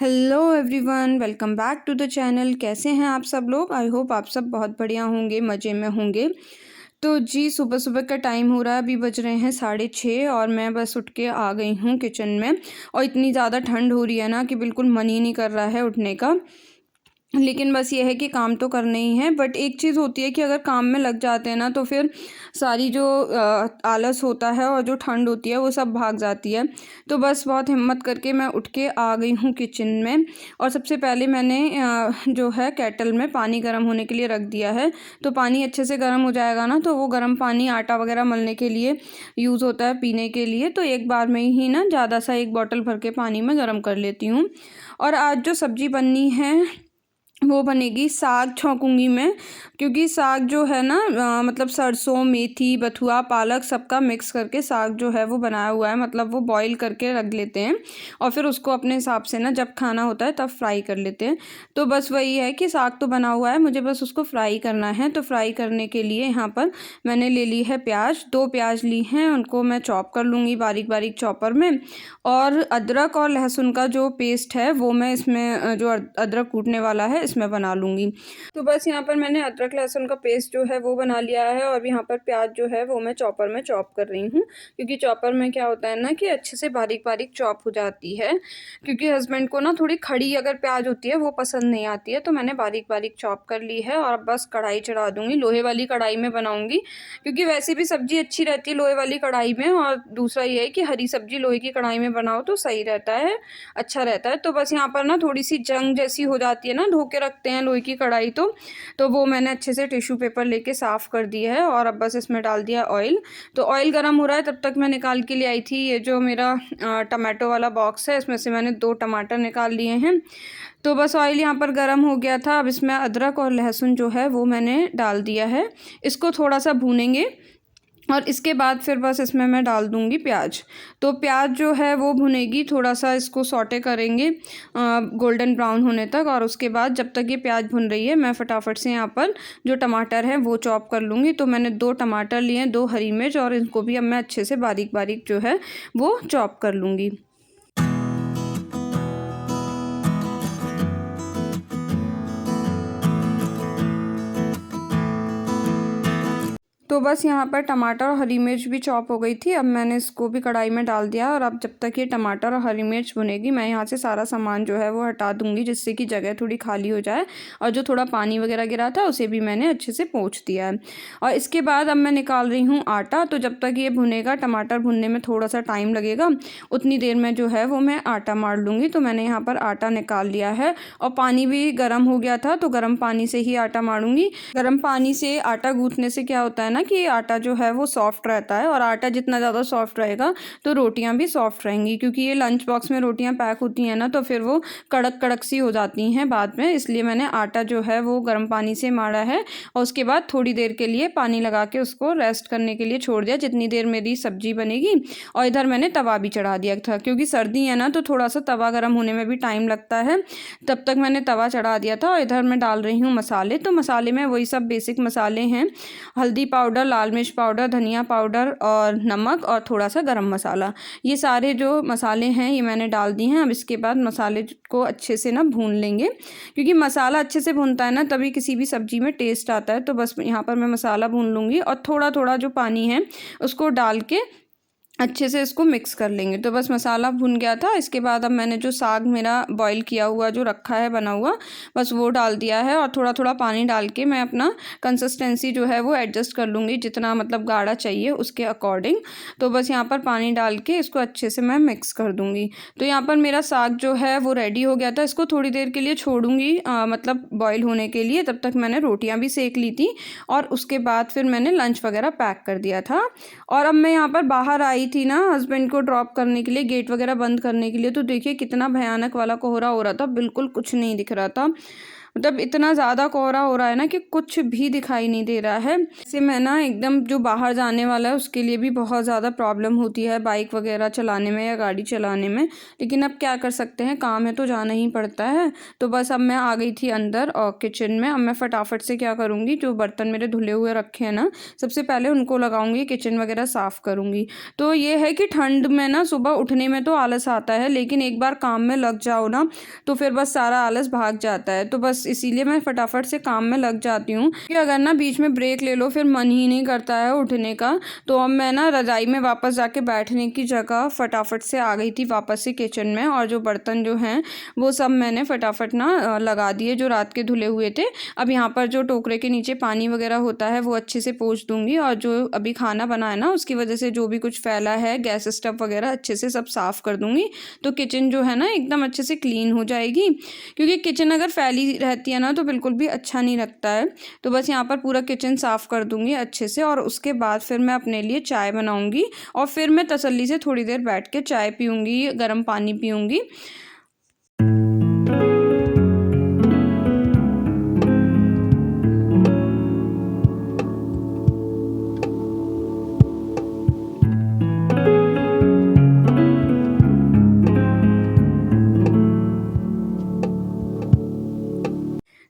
Hello everyone, welcome back to the channel. कैसे हैं आप सब लोग? आई होप आप सब बहुत बढ़िया होंगे, मज़े में होंगे। तो जी, सुबह सुबह का टाइम हो रहा है, अभी बज रहे हैं 6:30 और मैं बस उठ के आ गई हूँ किचन में। और इतनी ज़्यादा ठंड हो रही है ना कि बिल्कुल मन ही नहीं कर रहा है उठने का। लेकिन बस ये है कि काम तो करने ही है। बट एक चीज़ होती है कि अगर काम में लग जाते हैं ना तो फिर सारी जो आलस होता है और जो ठंड होती है वो सब भाग जाती है। तो बस बहुत हिम्मत करके मैं उठ के आ गई हूँ किचन में। और सबसे पहले मैंने जो है केटल में पानी गर्म होने के लिए रख दिया है। तो पानी अच्छे से गर्म हो जाएगा ना तो वो गर्म पानी आटा वगैरह मलने के लिए यूज़ होता है, पीने के लिए। तो एक बार में ही ना ज़्यादा सा एक बॉटल भर के पानी में गर्म कर लेती हूँ। और आज जो सब्ज़ी बननी है वो बनेगी, साग छौंकूँगी मैं। क्योंकि साग जो है ना मतलब सरसों, मेथी, बथुआ, पालक सबका मिक्स करके साग जो है वो बनाया हुआ है। मतलब वो बॉईल करके रख लेते हैं और फिर उसको अपने हिसाब से ना जब खाना होता है तब फ्राई कर लेते हैं। तो बस वही है कि साग तो बना हुआ है, मुझे बस उसको फ्राई करना है। तो फ्राई करने के लिए यहाँ पर मैंने ले ली है प्याज, 2 प्याज ली हैं, उनको मैं चॉप कर लूँगी बारीक बारीक चॉपर में। और अदरक और लहसुन का जो पेस्ट है वो मैं इसमें जो अदरक कूटने वाला है इसमें बना लूँगी। तो बस यहाँ पर मैंने अदरक लहसुन का पेस्ट जो है वो बना लिया है। और यहाँ पर प्याज जो है वो मैं चॉपर में चॉप कर रही हूँ। क्योंकि चॉपर में क्या होता है ना कि अच्छे से बारीक बारीक चॉप हो जाती है। क्योंकि हस्बैंड को ना थोड़ी खड़ी अगर प्याज होती है वो पसंद नहीं आती है। तो मैंने बारीक बारीक चॉप कर ली है और अब बस कढ़ाई चढ़ा दूँगी। लोहे वाली कढ़ाई में बनाऊँगी क्योंकि वैसे भी सब्ज़ी अच्छी रहती है लोहे वाली कढ़ाई में। और दूसरा ये है कि हरी सब्ज़ी लोहे की कढ़ाई में बनाओ तो सही रहता है, अच्छा रहता है। तो बस यहाँ पर ना थोड़ी-सी जंग जैसी हो जाती है ना, धो के रखते हैं लोहे की कढ़ाई तो वो मैंने अच्छे से टिश्यू पेपर लेके साफ़ कर दिया है। और अब बस इसमें डाल दिया ऑयल। तो ऑयल गरम हो रहा है तब तक मैं निकाल के ले आई थी ये जो मेरा टमाटो वाला बॉक्स है, इसमें से मैंने 2 टमाटर निकाल लिए हैं। तो बस ऑयल यहाँ पर गरम हो गया था। अब इसमें अदरक और लहसुन जो है वो मैंने डाल दिया है। इसको थोड़ा-सा भूनेंगे और इसके बाद फिर बस इसमें मैं डाल दूँगी प्याज। तो प्याज जो है वो भुनेगी, थोड़ा-सा इसको सौटे करेंगे गोल्डन ब्राउन होने तक। और उसके बाद जब तक ये प्याज भुन रही है मैं फटाफट से यहाँ पर जो टमाटर हैं वो चॉप कर लूँगी। तो मैंने 2 टमाटर लिए हैं, 2 हरी मिर्च, और इनको भी अब मैं अच्छे से बारीक-बारीक जो है वो चॉप कर लूँगी। तो बस यहाँ पर टमाटर और हरी मिर्च भी चॉप हो गई थी। अब मैंने इसको भी कढ़ाई में डाल दिया। और अब जब तक ये टमाटर और हरी मिर्च भुनेगी मैं यहाँ से सारा सामान जो है वो हटा दूँगी, जिससे कि जगह थोड़ी खाली हो जाए। और जो थोड़ा पानी वगैरह गिरा था उसे भी मैंने अच्छे से पोंछ दिया है। और इसके बाद अब मैं निकाल रही हूँ आटा। तो जब तक ये भुनेगा, टमाटर भुनने में थोड़ा सा टाइम लगेगा, उतनी देर में जो है वो मैं आटा मार लूँगी। तो मैंने यहाँ पर आटा निकाल लिया है और पानी भी गर्म हो गया था, तो गर्म पानी से ही आटा मारूँगी। गर्म पानी से आटा गूँथने से क्या होता है ना कि आटा जो है वो सॉफ्ट रहता है। और आटा जितना ज़्यादा सॉफ्ट रहेगा तो रोटियां भी सॉफ्ट रहेंगी। क्योंकि ये लंच बॉक्स में रोटियां पैक होती हैं ना तो फिर वो कड़क कड़क सी हो जाती हैं बाद में। इसलिए मैंने आटा जो है वो गर्म पानी से मारा है और उसके बाद थोड़ी देर के लिए पानी लगा के उसको रेस्ट करने के लिए छोड़ दिया, जितनी देर मेरी सब्जी बनेगी। और इधर मैंने तवा भी चढ़ा दिया था, क्योंकि सर्दी है ना तो थोड़ा सा तवा गर्म होने में भी टाइम लगता है। तब तक मैंने तवा चढ़ा दिया था। और इधर मैं डाल रही हूँ मसाले। तो मसाले में वही सब बेसिक मसाले हैं, हल्दी पाउडर, लाल मिर्च पाउडर, धनिया पाउडर और नमक और थोड़ा सा गरम मसाला। ये सारे जो मसाले हैं ये मैंने डाल दिए हैं। अब इसके बाद मसाले को अच्छे से ना भून लेंगे, क्योंकि मसाला अच्छे से भूनता है ना तभी किसी भी सब्जी में टेस्ट आता है। तो बस यहाँ पर मैं मसाला भून लूँगी और थोड़ा थोड़ा जो पानी है उसको डाल के अच्छे से इसको मिक्स कर लेंगे। तो बस मसाला भुन गया था। इसके बाद अब मैंने जो साग मेरा बॉईल किया हुआ जो रखा है बना हुआ, बस वो डाल दिया है। और थोड़ा थोड़ा पानी डाल के मैं अपना कंसिस्टेंसी जो है वो एडजस्ट कर लूँगी, जितना मतलब गाढ़ा चाहिए उसके अकॉर्डिंग। तो बस यहाँ पर पानी डाल के इसको अच्छे से मैं मिक्स कर दूँगी। तो यहाँ पर मेरा साग जो है वो रेडी हो गया था। इसको थोड़ी देर के लिए छोड़ूंगी मतलब बॉईल होने के लिए। तब तक मैंने रोटियाँ भी सेक ली थी और उसके बाद फिर मैंने लंच वगैरह पैक कर दिया था। और अब मैं यहाँ पर बाहर आई थी ना हस्बैंड को ड्रॉप करने के लिए, गेट वगैरह बंद करने के लिए। तो देखिए कितना भयानक वाला कोहरा हो रहा था, बिल्कुल कुछ नहीं दिख रहा था। मतलब इतना ज़्यादा कोहरा हो रहा है ना कि कुछ भी दिखाई नहीं दे रहा है। इससे मैं ना एकदम जो बाहर जाने वाला है उसके लिए भी बहुत ज़्यादा प्रॉब्लम होती है बाइक वगैरह चलाने में या गाड़ी चलाने में। लेकिन अब क्या कर सकते हैं, काम है तो जाना ही पड़ता है। तो बस अब मैं आ गई थी अंदर और किचन में। अब मैं फटाफट से क्या करूँगी, जो बर्तन मेरे धुले हुए रखे हैं ना, सबसे पहले उनको लगाऊंगी, किचन वगैरह साफ़ करूँगी। तो ये है कि ठंड में ना सुबह उठने में तो आलस आता है, लेकिन एक बार काम में लग जाओ ना तो फिर बस सारा आलस भाग जाता है। तो बस इसीलिए मैं फटाफट से काम में लग जाती हूँ कि अगर ना बीच में ब्रेक ले लो फिर मन ही नहीं करता है उठने का। तो अब मैं ना रज़ाई में वापस जाके बैठने की जगह फटाफट से आ गई थी वापस से किचन में, और जो बर्तन जो हैं वो सब मैंने फटाफट ना लगा दिए जो रात के धुले हुए थे। अब यहाँ पर जो टोकरे के नीचे पानी वगैरह होता है वो अच्छे से पोंछ दूंगी, और जो अभी खाना बना है ना उसकी वजह से जो भी कुछ फैला है गैस स्टव वगैरह अच्छे से सब साफ़ कर दूंगी। तो किचन जो है ना एकदम अच्छे से क्लीन हो जाएगी, क्योंकि किचन अगर फैली रहती है ना तो बिल्कुल भी अच्छा नहीं लगता है। तो बस यहाँ पर पूरा किचन साफ़ कर दूंगी अच्छे से, और उसके बाद फिर मैं अपने लिए चाय बनाऊंगी, और फिर मैं तसल्ली से थोड़ी देर बैठ के चाय पीऊँगी, गर्म पानी पीऊँगी।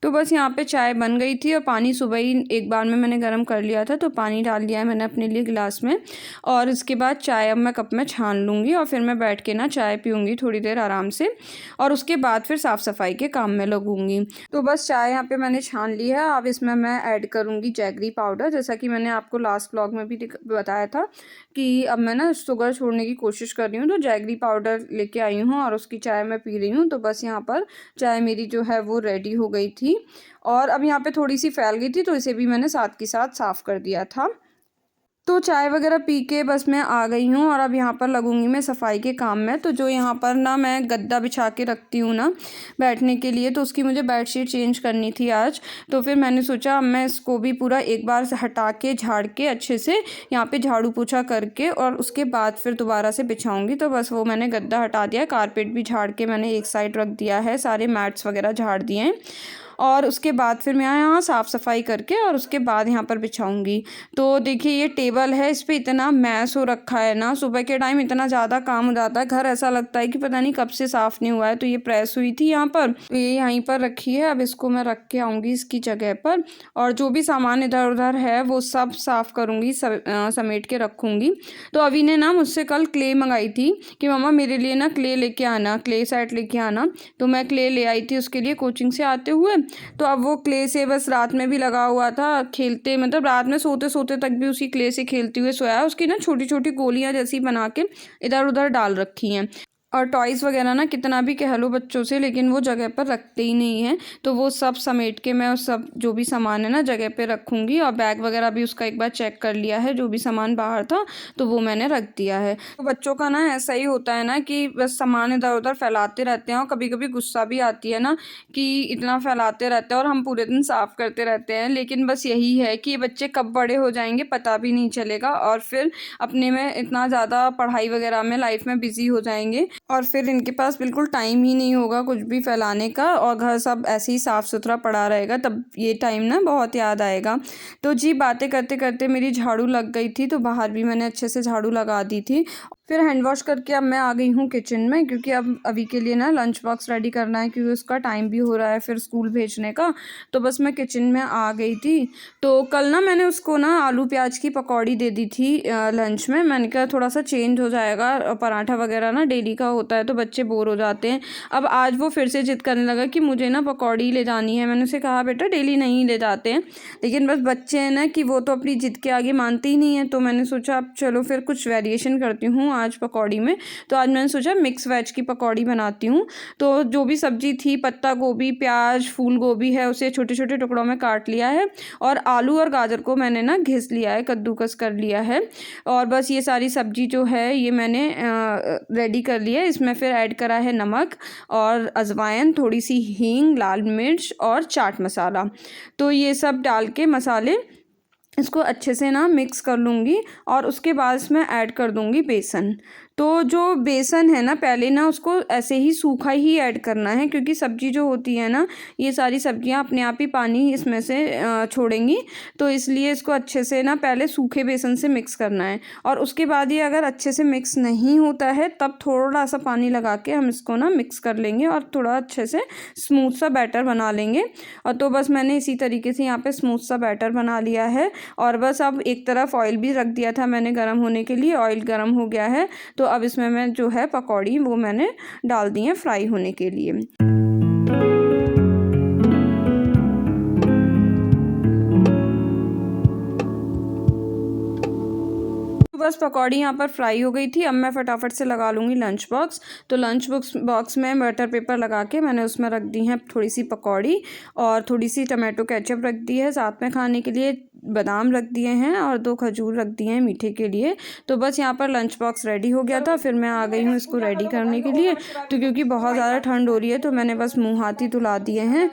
तो बस यहाँ पे चाय बन गई थी, और पानी सुबह ही एक बार में मैंने गर्म कर लिया था, तो पानी डाल दिया है मैंने अपने लिए गिलास में। और इसके बाद चाय अब मैं कप में छान लूँगी, और फिर मैं बैठ के ना चाय पीऊँगी थोड़ी देर आराम से, और उसके बाद फिर साफ़ सफाई के काम में लगूँगी। तो बस चाय यहाँ पे मैंने छान ली है। अब इसमें मैं ऐड करूँगी जैगरी पाउडर, जैसा कि मैंने आपको लास्ट व्लॉग में भी बताया था कि अब मैं ना शुगर छोड़ने की कोशिश कर रही हूँ। तो जैगरी पाउडर लेके आई हूँ और उसकी चाय मैं पी रही हूँ। तो बस यहाँ पर चाय मेरी जो है वो रेडी हो गई थी, और अब यहाँ पे थोड़ी सी फैल गई थी तो इसे भी मैंने साथ के साथ साफ़ कर दिया था। तो चाय वगैरह पी के बस मैं आ गई हूँ, और अब यहाँ पर लगूंगी मैं सफाई के काम में। तो जो यहाँ पर ना मैं गद्दा बिछा के रखती हूँ ना बैठने के लिए, तो उसकी मुझे बेडशीट चेंज करनी थी आज। तो फिर मैंने सोचा अब मैं इसको भी पूरा एक बार से हटा के झाड़ के अच्छे से यहाँ पे झाड़ू पोछा करके, और उसके बाद फिर दोबारा से बिछाऊँगी। तो बस वो मैंने गद्दा हटा दिया, कारपेट भी झाड़ के मैंने एक साइड रख दिया है, सारे मैट्स वगैरह झाड़ दिए हैं, और उसके बाद फिर मैं यहाँ साफ़ सफाई करके और उसके बाद यहाँ पर बिछाऊँगी। तो देखिए ये टेबल है, इस पे इतना मैस हो रखा है ना, सुबह के टाइम इतना ज़्यादा काम हो जाता है, घर ऐसा लगता है कि पता नहीं कब से साफ़ नहीं हुआ है। तो ये प्रेस हुई थी यहाँ पर, तो ये यहीं पर रखी है। अब इसको मैं रख के आऊँगी इसकी जगह पर, और जो भी सामान इधर उधर है वो सब साफ़ करूँगी, समेट के रखूँगी। तो अभी ने ना मुझसे कल क्ले मंगाई थी कि मम्मा मेरे लिए ना क्ले लेके आना, क्ले सेट लेके आना। तो मैं क्ले ले आई थी उसके लिए कोचिंग से आते हुए। तो अब वो क्ले से बस रात में भी लगा हुआ था खेलते, मतलब रात में सोते सोते तक भी उसी क्ले से खेलते हुए सोया है। उसकी ना छोटी छोटी गोलियां जैसी बना के इधर उधर डाल रखी हैं, और टॉयज़ वगैरह ना कितना भी कह लो बच्चों से, लेकिन वो जगह पर रखते ही नहीं हैं। तो वो सब समेट के मैं उस सब जो भी सामान है ना जगह पे रखूँगी, और बैग वगैरह भी उसका एक बार चेक कर लिया है, जो भी सामान बाहर था तो वो मैंने रख दिया है। तो बच्चों का ना ऐसा ही होता है ना कि बस सामान इधर उधर फैलाते रहते हैं, और कभी कभी गुस्सा भी आती है ना कि इतना फैलाते रहते हैं और हम पूरे दिन साफ़ करते रहते हैं। लेकिन बस यही है कि ये बच्चे कब बड़े हो जाएंगे पता भी नहीं चलेगा, और फिर अपने में इतना ज़्यादा पढ़ाई वगैरह में लाइफ में बिजी हो जाएंगे, और फिर इनके पास बिल्कुल टाइम ही नहीं होगा कुछ भी फैलाने का, और घर सब ऐसे ही साफ़ सुथरा पड़ा रहेगा, तब ये टाइम ना बहुत याद आएगा। तो जी बातें करते करते मेरी झाड़ू लग गई थी, तो बाहर भी मैंने अच्छे से झाड़ू लगा दी थी। फिर हैंड वॉश करके अब मैं आ गई हूँ किचन में, क्योंकि अब अभी के लिए ना लंच बॉक्स रेडी करना है, क्योंकि उसका टाइम भी हो रहा है फिर स्कूल भेजने का। तो बस मैं किचन में आ गई थी। तो कल ना मैंने उसको ना आलू प्याज की पकौड़ी दे दी थी लंच में। मैंने कहा थोड़ा सा चेंज हो जाएगा, पराठा वगैरह ना डेली का होता है तो बच्चे बोर हो जाते हैं। अब आज वो फिर से जिद करने लगा कि मुझे ना पकौड़ी ले जानी है। मैंने उसे कहा बेटा डेली नहीं ले जाते हैं, लेकिन बस बच्चे हैं ना कि वो तो अपनी जिद के आगे मानते ही नहीं है। तो मैंने सोचा अब चलो फिर कुछ वेरिएशन करती हूँ आज पकौड़ी में। तो आज मैंने सोचा मिक्स वेज की पकौड़ी बनाती हूँ। तो जो भी सब्जी थी, पत्ता गोभी, प्याज, फूल गोभी है, उसे छोटे छोटे टुकड़ों में काट लिया है, और आलू और गाजर को मैंने ना घिस लिया है, कद्दूकस कर लिया है। और बस ये सारी सब्जी जो है ये मैंने रेडी कर लिया है। इसमें फिर ऐड करा है नमक और अजवाइन, थोड़ी सी हींग, लाल मिर्च और चाट मसाला। तो ये सब डाल के मसाले इसको अच्छे से ना मिक्स कर लूँगी, और उसके बाद इसमें ऐड कर दूँगी बेसन। तो जो बेसन है ना पहले ना उसको ऐसे ही सूखा ही ऐड करना है, क्योंकि सब्ज़ी जो होती है ना ये सारी सब्जियां अपने आप ही पानी इसमें से छोड़ेंगी। तो इसलिए इसको अच्छे से ना पहले सूखे बेसन से मिक्स करना है, और उसके बाद ये अगर अच्छे से मिक्स नहीं होता है तब थोड़ा सा पानी लगा के हम इसको ना मिक्स कर लेंगे और थोड़ा अच्छे से स्मूथ सा बैटर बना लेंगे। और तो बस मैंने इसी तरीके से यहाँ पे स्मूथ सा बैटर बना लिया है। और बस अब एक तरफ ऑयल भी रख दिया था मैंने गर्म होने के लिए, ऑयल गर्म हो गया है। तो अब इसमें मैं जो है पकौड़ी वो मैंने डाल दी है फ्राई होने के लिए। बस पकौड़ी यहाँ पर फ्राई हो गई थी। अब मैं फटाफट से लगा लूँगी लंच बॉक्स। तो लंच बॉक्स में बटर पेपर लगा के मैंने उसमें रख दी है थोड़ी सी पकौड़ी और थोड़ी सी टमाटो केचप रख दी है, साथ में खाने के लिए बादाम रख दिए हैं और 2 खजूर रख दिए हैं मीठे के लिए। तो बस यहाँ पर लंच बॉक्स रेडी हो गया था। फिर मैं आ गई हूँ इसको रेडी करने के लिए। तो क्योंकि बहुत ज़्यादा ठंड हो रही है तो मैंने बस मुँह हाथ ही धुला दिए हैं।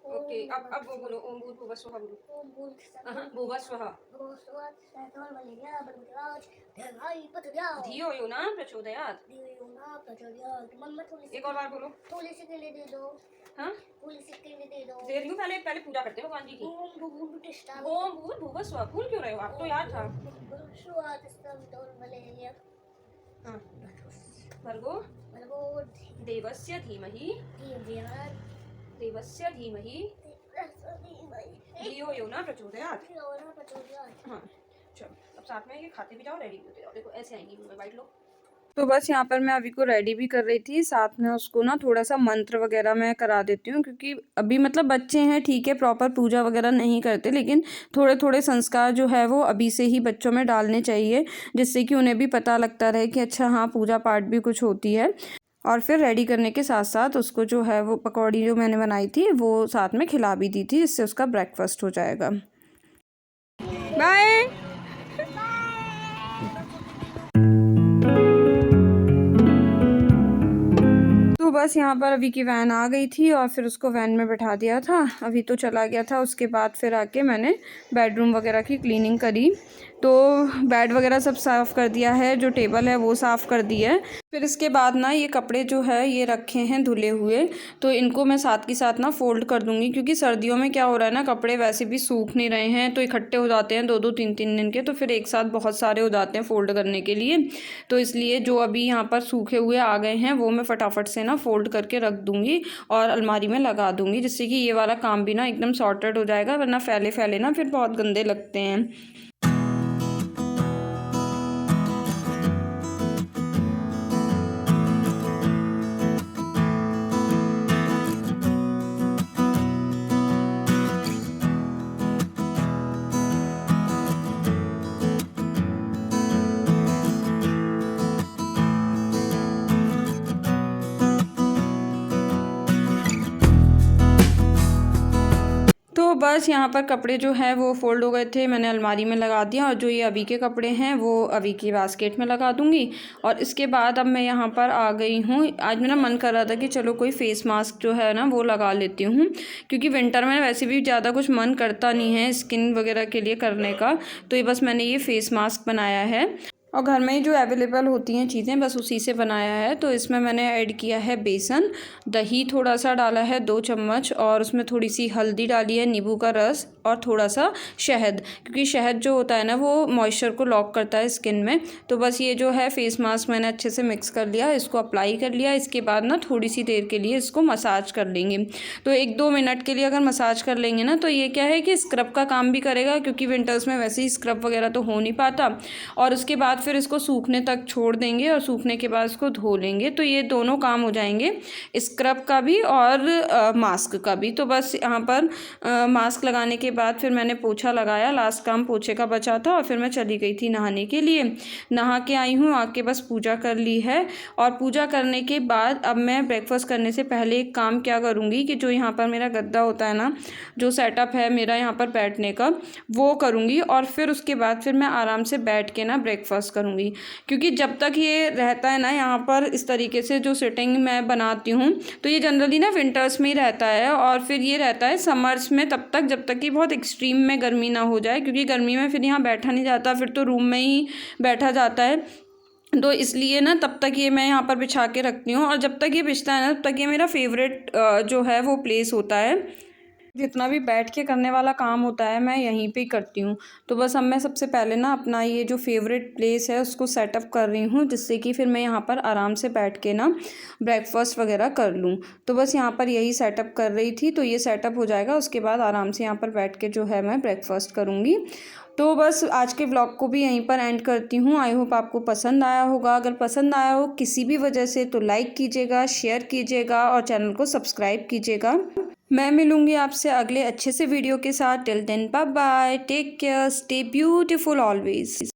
ओके, अब वो बोलो ओम भूर्भुवः स्वः बोलो। भूर्भुवः स्वः। धियो यो न प्रचोदयात्। एक और बार बोलो। थोड़ी सी केले दे दो। हाँ, थोड़ी सी केले दे दो। दे रही हूँ, पहले पूजा करते हैं भगवान जी की। ओम भूर्भुवः स्वः। भूल क्यों रहे हो आप, तो याद था। हाँ, भर्गो देवस्य धीमहि धियो यो न प्रचोदयात्। हाँ, चलो अब साथ में ये खाते भी जाओ, रेडी भी होते जाओ। देखो ऐसे आएंगी मुँह में, बाइट लो। तो बस यहाँ पर मैं अभी को रेडी भी कर रही थी, साथ में उसको ना थोड़ा सा मंत्र वगैरह मैं करा देती हूँ, क्योंकि अभी मतलब बच्चे हैं ठीक है, प्रॉपर पूजा वगैरह नहीं करते, लेकिन थोड़े थोड़े संस्कार जो है वो अभी से ही बच्चों में डालने चाहिए, जिससे कि उन्हें भी पता लगता रहे कि अच्छा हाँ पूजा पाठ भी कुछ होती है। और फिर रेडी करने के साथ साथ उसको जो है वो पकौड़ी जो मैंने बनाई थी वो साथ में खिला भी दी थी, जिससे उसका ब्रेकफास्ट हो जाएगा। बाय। तो बस यहाँ पर अभी की वैन आ गई थी और फिर उसको वैन में बैठा दिया था। अभी तो चला गया था। उसके बाद फिर आके मैंने बेडरूम वगैरह की क्लीनिंग करी। तो बेड वगैरह सब साफ़ कर दिया है, जो टेबल है वो साफ़ कर दी है। फिर इसके बाद ना ये कपड़े जो है ये रखे हैं धुले हुए, तो इनको मैं साथ के साथ ना फ़ोल्ड कर दूँगी, क्योंकि सर्दियों में क्या हो रहा है ना कपड़े वैसे भी सूख नहीं रहे हैं, तो इकट्ठे हो जाते हैं 2-2 3-3 दिन के, तो फिर एक साथ बहुत सारे हो जाते हैं फ़ोल्ड करने के लिए। तो इसलिए जो अभी यहाँ पर सूखे हुए आ गए हैं वो मैं फटाफट से ना फ़ोल्ड करके रख दूँगी और अलमारी में लगा दूँगी, जिससे कि ये वाला काम भी ना एकदम सॉर्टेड हो जाएगा, वरना फैले फैले ना फिर बहुत गंदे लगते हैं। तो बस यहाँ पर कपड़े जो है वो फ़ोल्ड हो गए थे, मैंने अलमारी में लगा दिया, और जो ये अभी के कपड़े हैं वो अभी की बास्केट में लगा दूँगी। और इसके बाद अब मैं यहाँ पर आ गई हूँ। आज मेरा मन कर रहा था कि चलो कोई फ़ेस मास्क जो है ना वो लगा लेती हूँ, क्योंकि विंटर में वैसे भी ज़्यादा कुछ मन करता नहीं है स्किन वगैरह के लिए करने का। तो ये बस मैंने ये फ़ेस मास्क बनाया है और घर में ही जो अवेलेबल होती हैं चीज़ें बस उसी से बनाया है। तो इसमें मैंने ऐड किया है बेसन, दही थोड़ा सा डाला है 2 चम्मच, और उसमें थोड़ी सी हल्दी डाली है, नींबू का रस और थोड़ा सा शहद, क्योंकि शहद जो होता है ना वो मॉइस्चर को लॉक करता है स्किन में। तो बस ये जो है फेस मास्क मैंने अच्छे से मिक्स कर लिया, इसको अप्लाई कर लिया। इसके बाद ना थोड़ी सी देर के लिए इसको मसाज कर लेंगे। तो 1-2 मिनट के लिए अगर मसाज कर लेंगे ना तो ये क्या है कि स्क्रब का काम भी करेगा, क्योंकि विंटर्स में वैसे ही स्क्रब वगैरह तो हो नहीं पाता। और उसके बाद फिर इसको सूखने तक छोड़ देंगे और सूखने के बाद इसको धो लेंगे। तो ये दोनों काम हो जाएंगे, स्क्रब का भी और मास्क का भी। तो बस यहाँ पर मास्क लगाने के बाद फिर मैंने पोछा लगाया, लास्ट काम पोछे का बचा था, और फिर मैं चली गई थी नहाने के लिए। नहा के आई हूँ, आके बस पूजा कर ली है। और पूजा करने के बाद अब मैं ब्रेकफास्ट करने से पहले एक काम क्या करूँगी कि जो यहाँ पर मेरा गद्दा होता है ना, जो सेटअप है मेरा यहाँ पर बैठने का, वो करूँगी। और फिर उसके बाद फिर मैं आराम से बैठ के ना ब्रेकफास्ट ब्रेकफास्ट करूँगी। क्योंकि जब तक ये रहता है ना यहाँ पर इस तरीके से जो सिटिंग मैं बनाती हूँ, तो ये जनरली ना विंटर्स में ही रहता है और फिर ये रहता है समर्स में तब तक जब तक कि बहुत एक्सट्रीम में गर्मी ना हो जाए, क्योंकि गर्मी में फिर यहाँ बैठा नहीं जाता, फिर तो रूम में ही बैठा जाता है। तो इसलिए ना तब तक ये मैं यहाँ पर बिछा के रखती हूँ और जब तक ये बिछता है ना तब तक ये मेरा फेवरेट जो है वो प्लेस होता है। जितना भी बैठ के करने वाला काम होता है मैं यहीं पे ही करती हूँ। तो बस अब मैं सबसे पहले ना अपना ये जो फेवरेट प्लेस है उसको सेटअप कर रही हूँ, जिससे कि फिर मैं यहाँ पर आराम से बैठ के ना ब्रेकफास्ट वगैरह कर लूँ। तो बस यहाँ पर यही सेटअप कर रही थी, तो ये सेटअप हो जाएगा उसके बाद आराम से यहाँ पर बैठ के जो है मैं ब्रेकफास्ट करूँगी। तो बस आज के व्लॉग को भी यहीं पर एंड करती हूँ। आई होप आपको पसंद आया होगा। अगर पसंद आया हो किसी भी वजह से तो लाइक कीजिएगा, शेयर कीजिएगा और चैनल को सब्सक्राइब कीजिएगा। मैं मिलूँगी आपसे अगले अच्छे से वीडियो के साथ। Till then bye bye, take care, stay beautiful always.